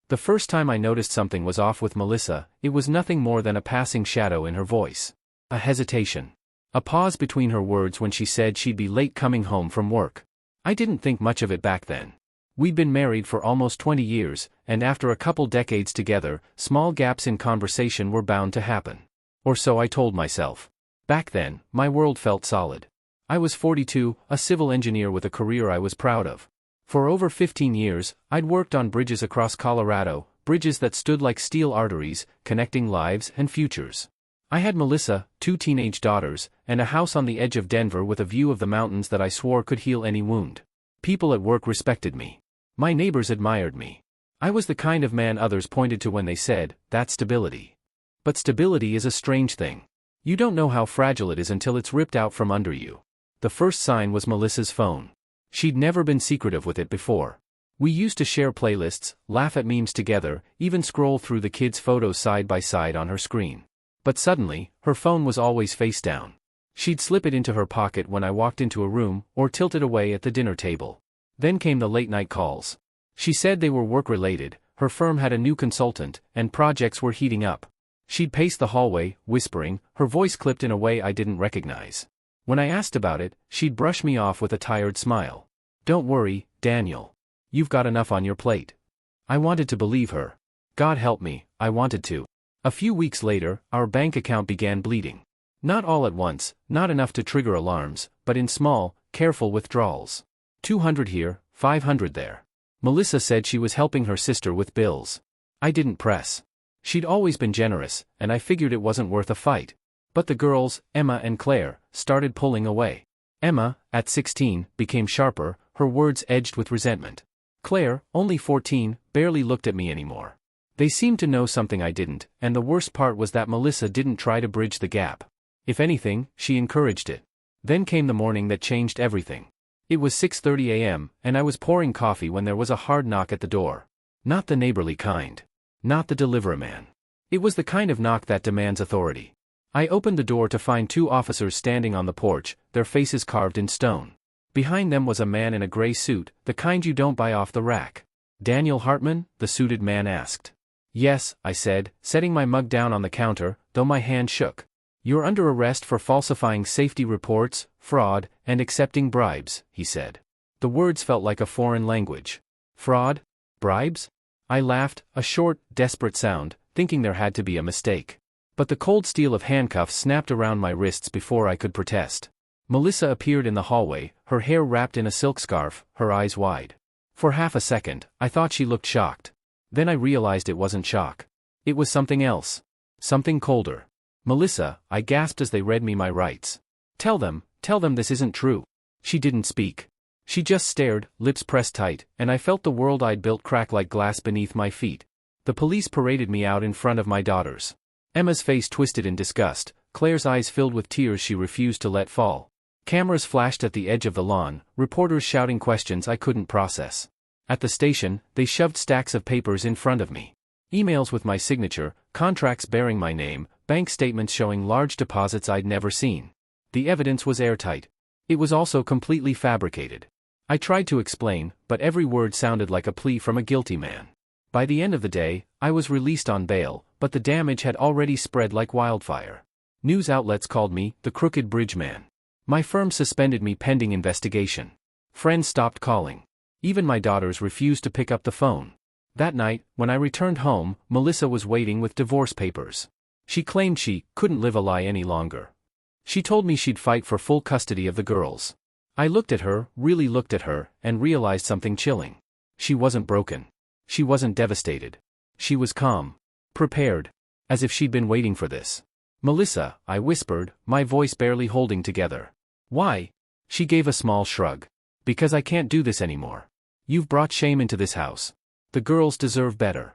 The first time I noticed something was off with Melissa, it was nothing more than a passing shadow in her voice. A hesitation. A pause between her words when she said she'd be late coming home from work. I didn't think much of it back then. We'd been married for almost 20 years, and after a couple decades together, small gaps in conversation were bound to happen. Or so I told myself. Back then, my world felt solid. I was 42, a civil engineer with a career I was proud of. For over 15 years, I'd worked on bridges across Colorado, bridges that stood like steel arteries, connecting lives and futures. I had Melissa, 2 teenage daughters, and a house on the edge of Denver with a view of the mountains that I swore could heal any wound. People at work respected me. My neighbors admired me. I was the kind of man others pointed to when they said, "That's stability." But stability is a strange thing. You don't know how fragile it is until it's ripped out from under you. The first sign was Melissa's phone. She'd never been secretive with it before. We used to share playlists, laugh at memes together, even scroll through the kids' photos side by side on her screen. But suddenly, her phone was always face down. She'd slip it into her pocket when I walked into a room, or tilt it away at the dinner table. Then came the late-night calls. She said they were work-related, her firm had a new consultant, and projects were heating up. She'd pace the hallway, whispering, her voice clipped in a way I didn't recognize. When I asked about it, she'd brush me off with a tired smile. "Don't worry, Daniel. You've got enough on your plate." I wanted to believe her. God help me, I wanted to. A few weeks later, our bank account began bleeding. Not all at once, not enough to trigger alarms, but in small, careful withdrawals. 200 here, 500 there. Melissa said she was helping her sister with bills. I didn't press. She'd always been generous, and I figured it wasn't worth a fight. But the girls, Emma and Claire, started pulling away. Emma, at 16, became sharper, her words edged with resentment. Claire, only 14, barely looked at me anymore. They seemed to know something I didn't, and the worst part was that Melissa didn't try to bridge the gap. If anything, she encouraged it. Then came the morning that changed everything. It was 6:30 a.m., and I was pouring coffee when there was a hard knock at the door. Not the neighborly kind. Not the delivery man. It was the kind of knock that demands authority. I opened the door to find 2 officers standing on the porch, their faces carved in stone. Behind them was a man in a gray suit, the kind you don't buy off the rack. "Daniel Hartman?" the suited man asked. "Yes," I said, setting my mug down on the counter, though my hand shook. "You're under arrest for falsifying safety reports, fraud, and accepting bribes," he said. The words felt like a foreign language. Fraud? Bribes? I laughed, a short, desperate sound, thinking there had to be a mistake. But the cold steel of handcuffs snapped around my wrists before I could protest. Melissa appeared in the hallway, her hair wrapped in a silk scarf, her eyes wide. For half a second, I thought she looked shocked. Then I realized it wasn't shock. It was something else. Something colder. "Melissa," I gasped as they read me my rights. Tell them this isn't true." She didn't speak. She just stared, lips pressed tight, and I felt the world I'd built crack like glass beneath my feet. The police paraded me out in front of my daughters. Emma's face twisted in disgust, Claire's eyes filled with tears she refused to let fall. Cameras flashed at the edge of the lawn, reporters shouting questions I couldn't process. At the station, they shoved stacks of papers in front of me. Emails with my signature, contracts bearing my name, bank statements showing large deposits I'd never seen. The evidence was airtight. It was also completely fabricated. I tried to explain, but every word sounded like a plea from a guilty man. By the end of the day, I was released on bail, but the damage had already spread like wildfire. News outlets called me the Crooked Bridge Man. My firm suspended me pending investigation. Friends stopped calling. Even my daughters refused to pick up the phone. That night, when I returned home, Melissa was waiting with divorce papers. She claimed she couldn't live a lie any longer. She told me she'd fight for full custody of the girls. I looked at her, really looked at her, and realized something chilling. She wasn't broken. She wasn't devastated. She was calm. Prepared. As if she'd been waiting for this. "Melissa," I whispered, my voice barely holding together. "Why?" She gave a small shrug. "Because I can't do this anymore. You've brought shame into this house. The girls deserve better."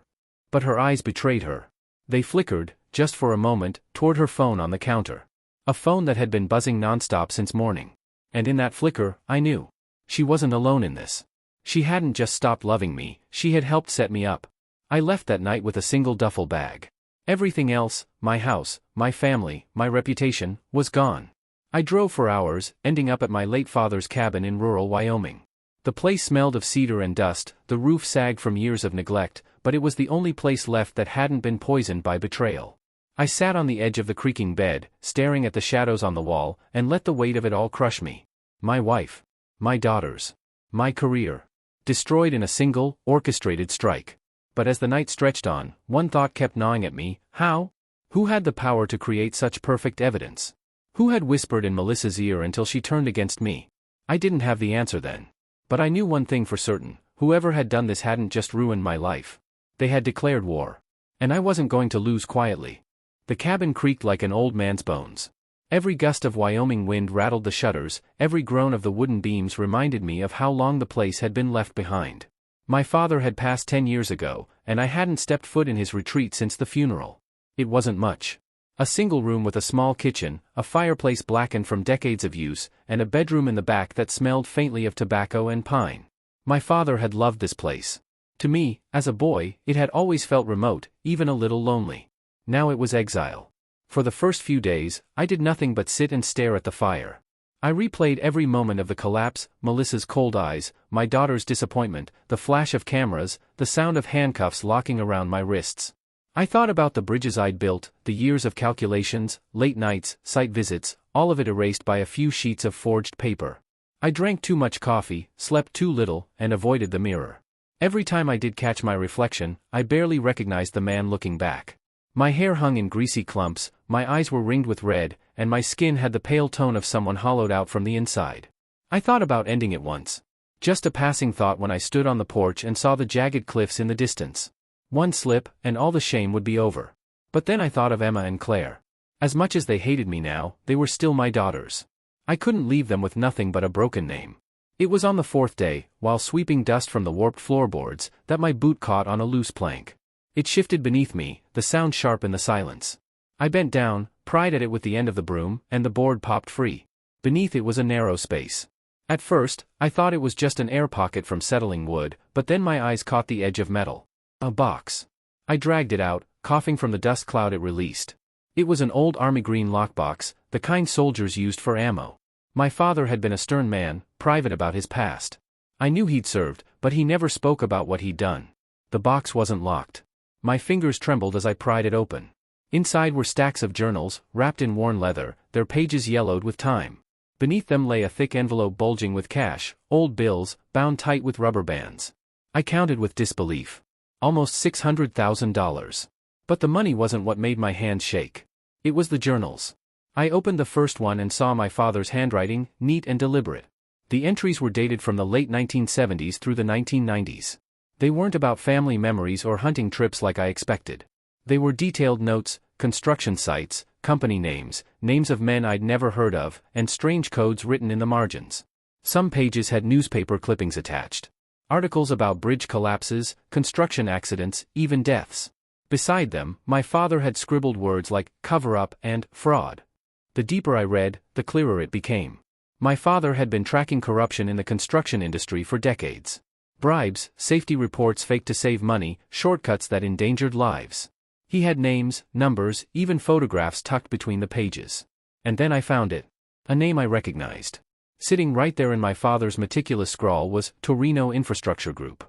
But her eyes betrayed her. They flickered, just for a moment, toward her phone on the counter. A phone that had been buzzing nonstop since morning. And in that flicker, I knew. She wasn't alone in this. She hadn't just stopped loving me, she had helped set me up. I left that night with a single duffel bag. Everything else, my house, my family, my reputation, was gone. I drove for hours, ending up at my late father's cabin in rural Wyoming. The place smelled of cedar and dust, the roof sagged from years of neglect, but it was the only place left that hadn't been poisoned by betrayal. I sat on the edge of the creaking bed, staring at the shadows on the wall, and let the weight of it all crush me. My wife. My daughters. My career. Destroyed in a single, orchestrated strike. But as the night stretched on, one thought kept gnawing at me: how? Who had the power to create such perfect evidence? Who had whispered in Melissa's ear until she turned against me? I didn't have the answer then. But I knew one thing for certain: whoever had done this hadn't just ruined my life. They had declared war. And I wasn't going to lose quietly. The cabin creaked like an old man's bones. Every gust of Wyoming wind rattled the shutters, every groan of the wooden beams reminded me of how long the place had been left behind. My father had passed 10 years ago, and I hadn't stepped foot in his retreat since the funeral. It wasn't much. A single room with a small kitchen, a fireplace blackened from decades of use, and a bedroom in the back that smelled faintly of tobacco and pine. My father had loved this place. To me, as a boy, it had always felt remote, even a little lonely. Now it was exile. For the first few days, I did nothing but sit and stare at the fire. I replayed every moment of the collapse: Melissa's cold eyes, my daughter's disappointment, the flash of cameras, the sound of handcuffs locking around my wrists. I thought about the bridges I'd built, the years of calculations, late nights, site visits, all of it erased by a few sheets of forged paper. I drank too much coffee, slept too little, and avoided the mirror. Every time I did catch my reflection, I barely recognized the man looking back. My hair hung in greasy clumps, my eyes were ringed with red, and my skin had the pale tone of someone hollowed out from the inside. I thought about ending it once. Just a passing thought when I stood on the porch and saw the jagged cliffs in the distance. One slip, and all the shame would be over. But then I thought of Emma and Claire. As much as they hated me now, they were still my daughters. I couldn't leave them with nothing but a broken name. It was on the fourth day, while sweeping dust from the warped floorboards, that my boot caught on a loose plank. It shifted beneath me, the sound sharp in the silence. I bent down, pried at it with the end of the broom, and the board popped free. Beneath it was a narrow space. At first, I thought it was just an air pocket from settling wood, but then my eyes caught the edge of metal. A box. I dragged it out, coughing from the dust cloud it released. It was an old army green lockbox, the kind soldiers used for ammo. My father had been a stern man, private about his past. I knew he'd served, but he never spoke about what he'd done. The box wasn't locked. My fingers trembled as I pried it open. Inside were stacks of journals, wrapped in worn leather, their pages yellowed with time. Beneath them lay a thick envelope bulging with cash, old bills, bound tight with rubber bands. I counted with disbelief. Almost $600,000. But the money wasn't what made my hands shake. It was the journals. I opened the first one and saw my father's handwriting, neat and deliberate. The entries were dated from the late 1970s through the 1990s. They weren't about family memories or hunting trips like I expected. They were detailed notes, construction sites, company names, names of men I'd never heard of, and strange codes written in the margins. Some pages had newspaper clippings attached. Articles about bridge collapses, construction accidents, even deaths. Beside them, my father had scribbled words like cover-up and fraud. The deeper I read, the clearer it became. My father had been tracking corruption in the construction industry for decades. Bribes, safety reports faked to save money, shortcuts that endangered lives. He had names, numbers, even photographs tucked between the pages. And then I found it. A name I recognized. Sitting right there in my father's meticulous scrawl was Torino Infrastructure Group.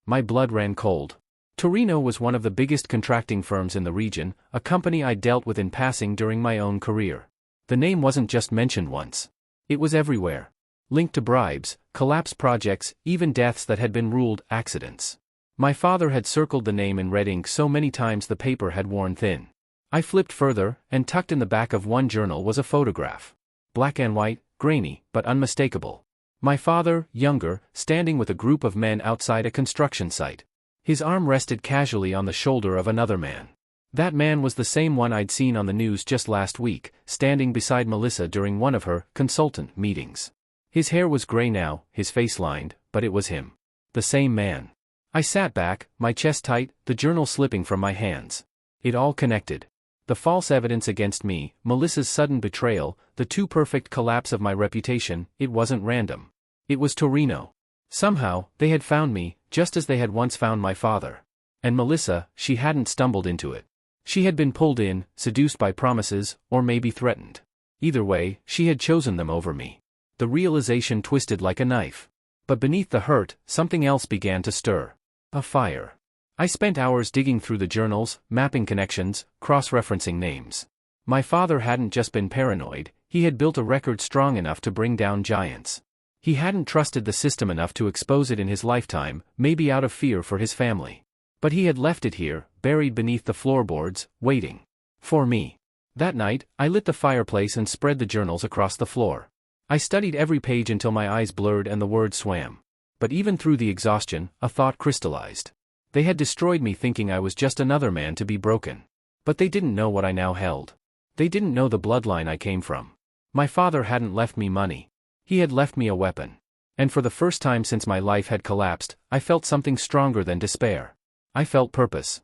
My blood ran cold. Torino was one of the biggest contracting firms in the region, a company I dealt with in passing during my own career. The name wasn't just mentioned once. It was everywhere. Linked to bribes, collapse projects, even deaths that had been ruled accidents. My father had circled the name in red ink so many times the paper had worn thin. I flipped further, and tucked in the back of one journal was a photograph. Black and white, grainy, but unmistakable. My father, younger, standing with a group of men outside a construction site. His arm rested casually on the shoulder of another man. That man was the same one I'd seen on the news just last week, standing beside Melissa during one of her consultant meetings. His hair was gray now, his face lined, but it was him. The same man. I sat back, my chest tight, the journal slipping from my hands. It all connected. The false evidence against me, Melissa's sudden betrayal, the too perfect collapse of my reputation, it wasn't random. It was Torino. Somehow, they had found me, just as they had once found my father. And Melissa, she hadn't stumbled into it. She had been pulled in, seduced by promises, or maybe threatened. Either way, she had chosen them over me. The realization twisted like a knife. But beneath the hurt, something else began to stir. A fire. I spent hours digging through the journals, mapping connections, cross-referencing names. My father hadn't just been paranoid, he had built a record strong enough to bring down giants. He hadn't trusted the system enough to expose it in his lifetime, maybe out of fear for his family. But he had left it here, buried beneath the floorboards, waiting for me. That night, I lit the fireplace and spread the journals across the floor. I studied every page until my eyes blurred and the words swam. But even through the exhaustion, a thought crystallized. They had destroyed me thinking I was just another man to be broken. But they didn't know what I now held. They didn't know the bloodline I came from. My father hadn't left me money. He had left me a weapon. And for the first time since my life had collapsed, I felt something stronger than despair. I felt purpose.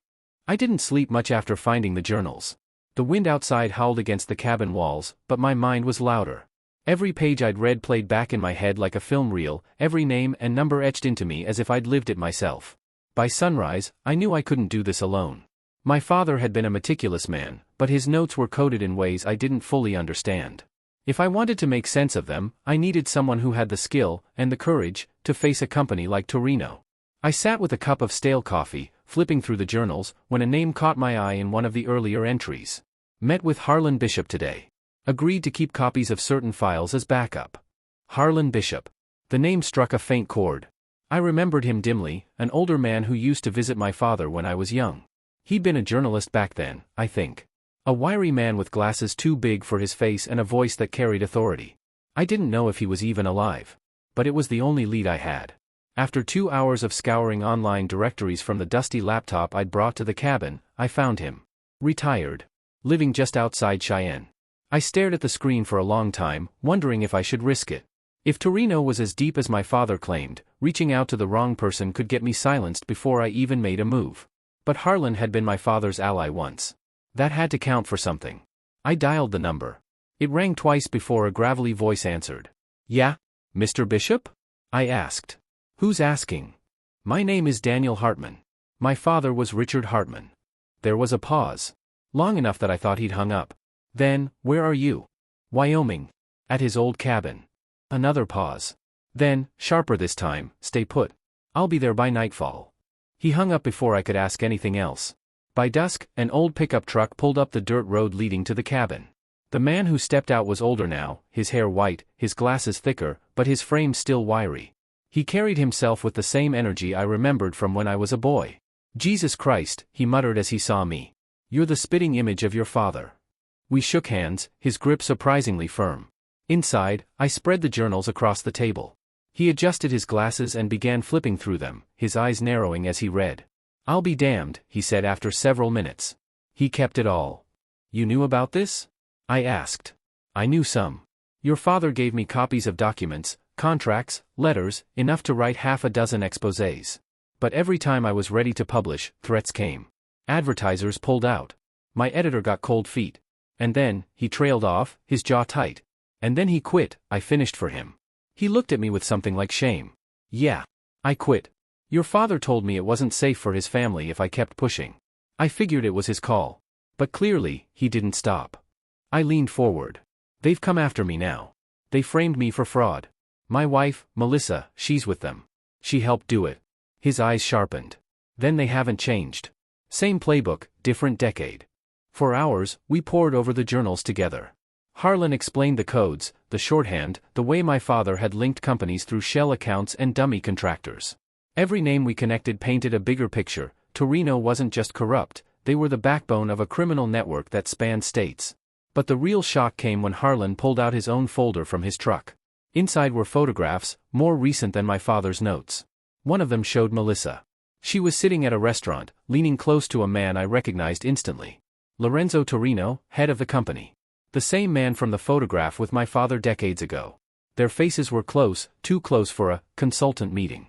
I didn't sleep much after finding the journals. The wind outside howled against the cabin walls, but my mind was louder. Every page I'd read played back in my head like a film reel, every name and number etched into me as if I'd lived it myself. By sunrise, I knew I couldn't do this alone. My father had been a meticulous man, but his notes were coded in ways I didn't fully understand. If I wanted to make sense of them, I needed someone who had the skill, and the courage, to face a company like Torino. I sat with a cup of stale coffee, flipping through the journals, when a name caught my eye in one of the earlier entries. Met with Harlan Bishop today. Agreed to keep copies of certain files as backup. Harlan Bishop. The name struck a faint chord. I remembered him dimly, an older man who used to visit my father when I was young. He'd been a journalist back then, I think. A wiry man with glasses too big for his face and a voice that carried authority. I didn't know if he was even alive. But it was the only lead I had. After 2 hours of scouring online directories from the dusty laptop I'd brought to the cabin, I found him. Retired. Living just outside Cheyenne. I stared at the screen for a long time, wondering if I should risk it. If Torino was as deep as my father claimed, reaching out to the wrong person could get me silenced before I even made a move. But Harlan had been my father's ally once. That had to count for something. I dialed the number. It rang twice before a gravelly voice answered. "Yeah? Mr. Bishop?" I asked. "Who's asking?" "My name is Daniel Hartman. My father was Richard Hartman." There was a pause. Long enough that I thought he'd hung up. Then, "Where are you?" "Wyoming. At his old cabin." Another pause. Then, sharper this time, "Stay put. I'll be there by nightfall." He hung up before I could ask anything else. By dusk, an old pickup truck pulled up the dirt road leading to the cabin. The man who stepped out was older now, his hair white, his glasses thicker, but his frame still wiry. He carried himself with the same energy I remembered from when I was a boy. "Jesus Christ," he muttered as he saw me. "You're the spitting image of your father." We shook hands, his grip surprisingly firm. Inside, I spread the journals across the table. He adjusted his glasses and began flipping through them, his eyes narrowing as he read. "I'll be damned," he said after several minutes. He kept it all. "You knew about this?" I asked. "I knew some. Your father gave me copies of documents, contracts, letters, enough to write half a dozen exposés. But every time I was ready to publish, threats came. Advertisers pulled out. My editor got cold feet. And then, he trailed off, his jaw tight. And then he quit. I finished for him." He looked at me with something like shame. "Yeah. I quit. Your father told me it wasn't safe for his family if I kept pushing. I figured it was his call. But clearly, he didn't stop." I leaned forward. "They've come after me now. They framed me for fraud. My wife, Melissa, she's with them. She helped do it." His eyes sharpened. "Then they haven't changed. Same playbook, different decade." For hours, we pored over the journals together. Harlan explained the codes, the shorthand, the way my father had linked companies through shell accounts and dummy contractors. Every name we connected painted a bigger picture. Torino wasn't just corrupt, they were the backbone of a criminal network that spanned states. But the real shock came when Harlan pulled out his own folder from his truck. Inside were photographs, more recent than my father's notes. One of them showed Melissa. She was sitting at a restaurant, leaning close to a man I recognized instantly. Lorenzo Torino, head of the company. The same man from the photograph with my father decades ago. Their faces were close, too close for a consultant meeting.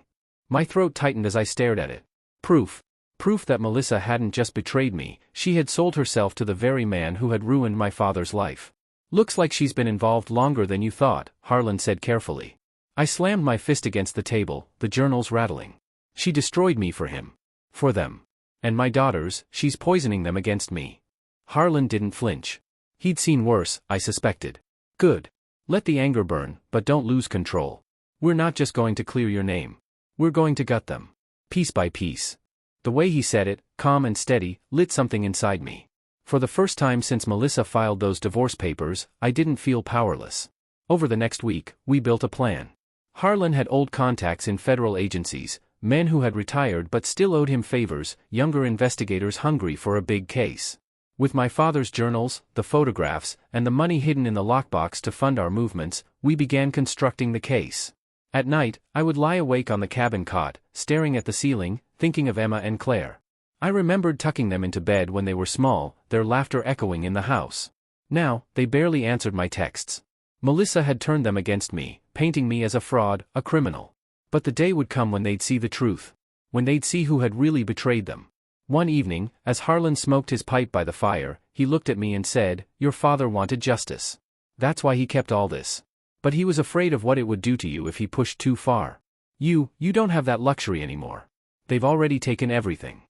My throat tightened as I stared at it. Proof. Proof that Melissa hadn't just betrayed me, she had sold herself to the very man who had ruined my father's life. "Looks like she's been involved longer than you thought," Harlan said carefully. I slammed my fist against the table, the journals rattling. "She destroyed me for him. For them. And my daughters, she's poisoning them against me." Harlan didn't flinch. He'd seen worse, I suspected. "Good. Let the anger burn, but don't lose control. We're not just going to clear your name. We're going to gut them. Piece by piece." The way he said it, calm and steady, lit something inside me. For the first time since Melissa filed those divorce papers, I didn't feel powerless. Over the next week, we built a plan. Harlan had old contacts in federal agencies, men who had retired but still owed him favors, younger investigators hungry for a big case. With my father's journals, the photographs, and the money hidden in the lockbox to fund our movements, we began constructing the case. At night, I would lie awake on the cabin cot, staring at the ceiling, thinking of Emma and Claire. I remembered tucking them into bed when they were small, their laughter echoing in the house. Now, they barely answered my texts. Melissa had turned them against me, painting me as a fraud, a criminal. But the day would come when they'd see the truth. When they'd see who had really betrayed them. One evening, as Harlan smoked his pipe by the fire, he looked at me and said, "Your father wanted justice. That's why he kept all this. But he was afraid of what it would do to you if he pushed too far. You don't have that luxury anymore. They've already taken everything."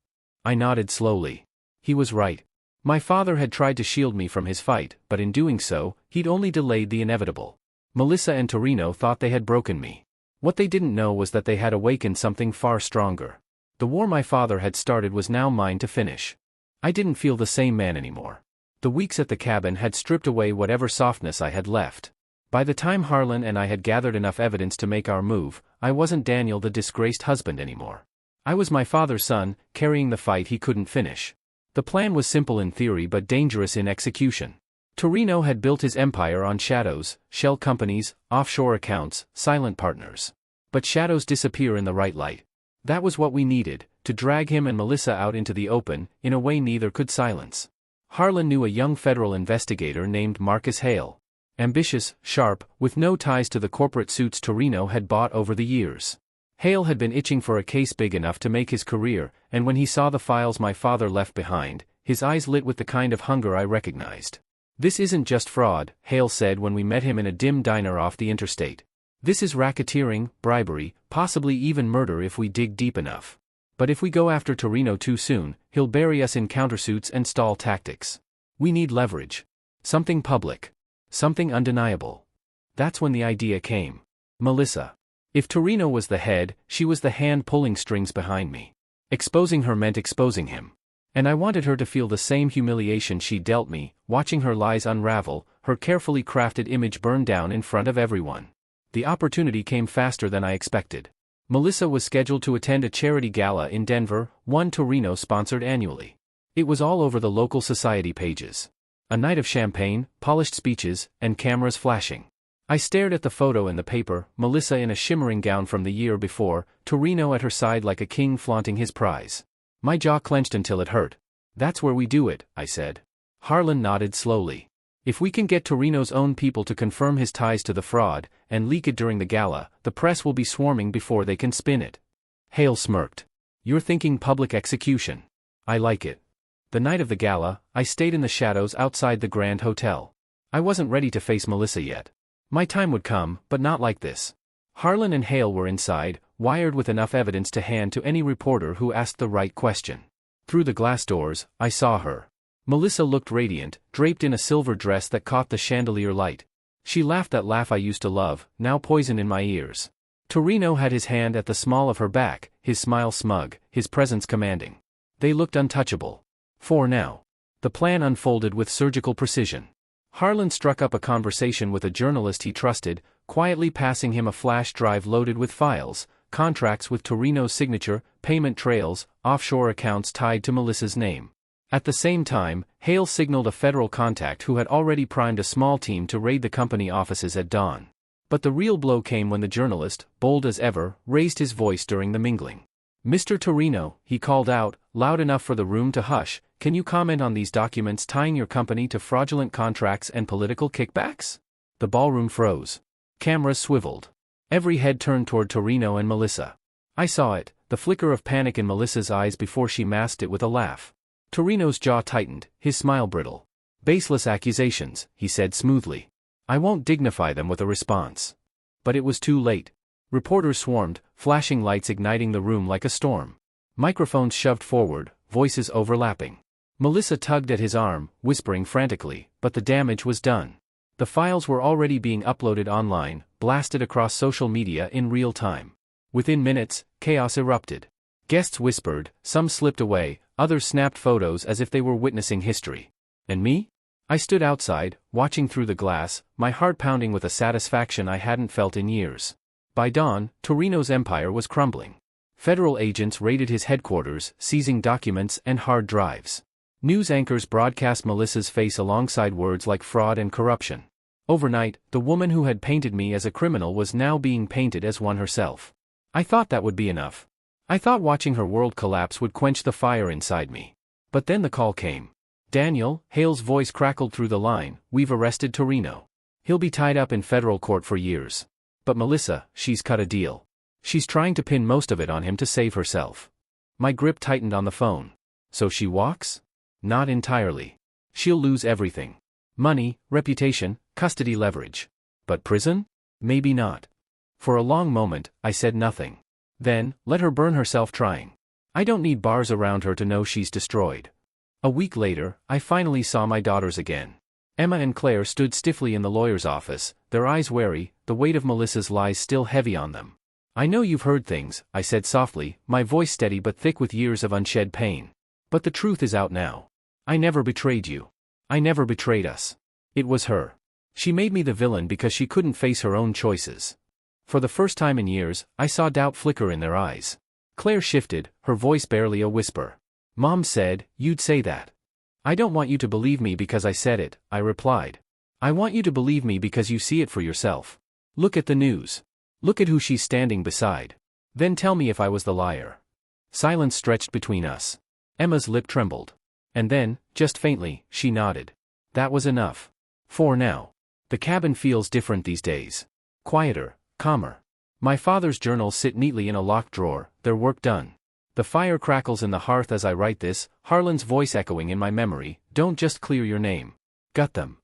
I nodded slowly. He was right. My father had tried to shield me from his fight, but in doing so, he'd only delayed the inevitable. Melissa and Torino thought they had broken me. What they didn't know was that they had awakened something far stronger. The war my father had started was now mine to finish. I didn't feel the same man anymore. The weeks at the cabin had stripped away whatever softness I had left. By the time Harlan and I had gathered enough evidence to make our move, I wasn't Daniel the disgraced husband anymore. I was my father's son, carrying the fight he couldn't finish. The plan was simple in theory but dangerous in execution. Torino had built his empire on shadows, shell companies, offshore accounts, silent partners. But shadows disappear in the right light. That was what we needed, to drag him and Melissa out into the open, in a way neither could silence. Harlan knew a young federal investigator named Marcus Hale. Ambitious, sharp, with no ties to the corporate suits Torino had bought over the years. Hale had been itching for a case big enough to make his career, and when he saw the files my father left behind, his eyes lit with the kind of hunger I recognized. "This isn't just fraud," Hale said when we met him in a dim diner off the interstate. "This is racketeering, bribery, possibly even murder if we dig deep enough. But if we go after Torino too soon, he'll bury us in countersuits and stall tactics. We need leverage. Something public. Something undeniable." That's when the idea came. Melissa. If Torino was the head, she was the hand pulling strings behind me. Exposing her meant exposing him. And I wanted her to feel the same humiliation she dealt me, watching her lies unravel, her carefully crafted image burn down in front of everyone. The opportunity came faster than I expected. Melissa was scheduled to attend a charity gala in Denver, one Torino sponsored annually. It was all over the local society pages. A night of champagne, polished speeches, and cameras flashing. I stared at the photo in the paper, Melissa in a shimmering gown from the year before, Torino at her side like a king flaunting his prize. My jaw clenched until it hurt. "That's where we do it," I said. Harlan nodded slowly. "If we can get Torino's own people to confirm his ties to the fraud, and leak it during the gala, the press will be swarming before they can spin it." Hale smirked. "You're thinking public execution. I like it." The night of the gala, I stayed in the shadows outside the Grand Hotel. I wasn't ready to face Melissa yet. My time would come, but not like this. Harlan and Hale were inside, wired with enough evidence to hand to any reporter who asked the right question. Through the glass doors, I saw her. Melissa looked radiant, draped in a silver dress that caught the chandelier light. She laughed that laugh I used to love, now poison in my ears. Torino had his hand at the small of her back, his smile smug, his presence commanding. They looked untouchable. For now. The plan unfolded with surgical precision. Harlan struck up a conversation with a journalist he trusted, quietly passing him a flash drive loaded with files, contracts with Torino's signature, payment trails, offshore accounts tied to Melissa's name. At the same time, Hale signaled a federal contact who had already primed a small team to raid the company offices at dawn. But the real blow came when the journalist, bold as ever, raised his voice during the mingling. "Mr. Torino," he called out, loud enough for the room to hush, "can you comment on these documents tying your company to fraudulent contracts and political kickbacks?" The ballroom froze. Cameras swiveled. Every head turned toward Torino and Melissa. I saw it, the flicker of panic in Melissa's eyes before she masked it with a laugh. Torino's jaw tightened, his smile brittle. "Baseless accusations," he said smoothly. "I won't dignify them with a response." But it was too late. Reporters swarmed, flashing lights igniting the room like a storm. Microphones shoved forward, voices overlapping. Melissa tugged at his arm, whispering frantically, but the damage was done. The files were already being uploaded online, blasted across social media in real time. Within minutes, chaos erupted. Guests whispered, some slipped away, others snapped photos as if they were witnessing history. And me? I stood outside, watching through the glass, my heart pounding with a satisfaction I hadn't felt in years. By dawn, Torino's empire was crumbling. Federal agents raided his headquarters, seizing documents and hard drives. News anchors broadcast Melissa's face alongside words like fraud and corruption. Overnight, the woman who had painted me as a criminal was now being painted as one herself. I thought that would be enough. I thought watching her world collapse would quench the fire inside me. But then the call came. Daniel, Hale's voice crackled through the line, we've arrested Torino. He'll be tied up in federal court for years. But Melissa, she's cut a deal. She's trying to pin most of it on him to save herself. My grip tightened on the phone. So she walks? Not entirely. She'll lose everything. Money, reputation, custody leverage. But prison? Maybe not. For a long moment, I said nothing. Then, let her burn herself trying. I don't need bars around her to know she's destroyed. A week later, I finally saw my daughters again. Emma and Claire stood stiffly in the lawyer's office, their eyes wary, the weight of Melissa's lies still heavy on them. I know you've heard things, I said softly, my voice steady but thick with years of unshed pain. But the truth is out now. I never betrayed you. I never betrayed us. It was her. She made me the villain because she couldn't face her own choices. For the first time in years, I saw doubt flicker in their eyes. Claire shifted, her voice barely a whisper. Mom said, you'd say that. I don't want you to believe me because I said it, I replied. I want you to believe me because you see it for yourself. Look at the news. Look at who she's standing beside. Then tell me if I was the liar. Silence stretched between us. Emma's lip trembled. And then, just faintly, she nodded. That was enough. For now. The cabin feels different these days. Quieter, calmer. My father's journals sit neatly in a locked drawer, their work done. The fire crackles in the hearth as I write this, Harlan's voice echoing in my memory, don't just clear your name. Gut them.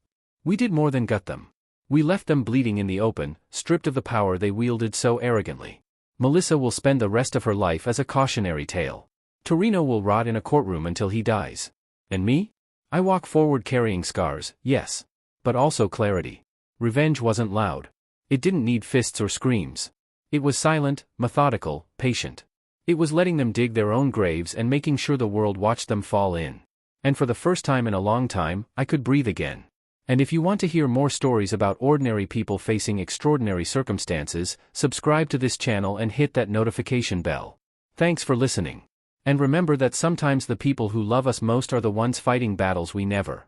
We did more than gut them. We left them bleeding in the open, stripped of the power they wielded so arrogantly. Melissa will spend the rest of her life as a cautionary tale. Torino will rot in a courtroom until he dies. And me? I walk forward carrying scars, yes. But also clarity. Revenge wasn't loud. It didn't need fists or screams. It was silent, methodical, patient. It was letting them dig their own graves and making sure the world watched them fall in. And for the first time in a long time, I could breathe again. And if you want to hear more stories about ordinary people facing extraordinary circumstances, subscribe to this channel and hit that notification bell. Thanks for listening. And remember that sometimes the people who love us most are the ones fighting battles we never